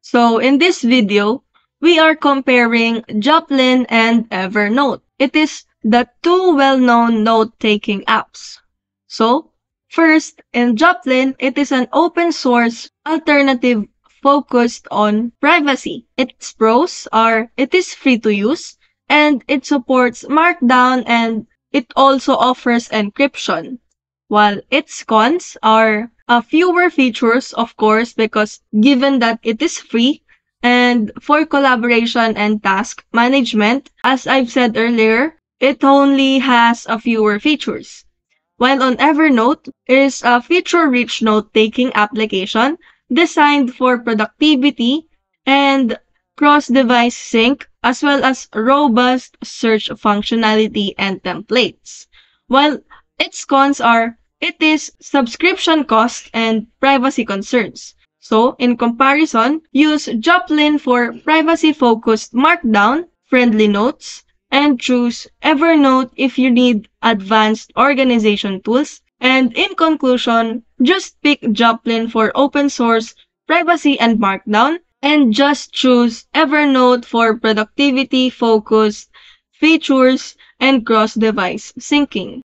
So in this video, we are comparing Joplin and Evernote. It is the two well-known note-taking apps. So, first, in Joplin, it is an open-source alternative focused on privacy. Its pros are it is free to use, and it supports Markdown, and it also offers encryption. While its cons are fewer features, of course, because given that it is free, and for collaboration and task management, as I've said earlier, it only has a fewer features. While on Evernote is a feature-rich note-taking application designed for productivity and cross-device sync, as well as robust search functionality and templates. While its cons are it is subscription cost and privacy concerns. So, in comparison, use Joplin for privacy-focused markdown, friendly notes, and choose Evernote if you need advanced organization tools. And in conclusion, just pick Joplin for open source, privacy, and markdown, and just choose Evernote for productivity-focused features and cross-device syncing.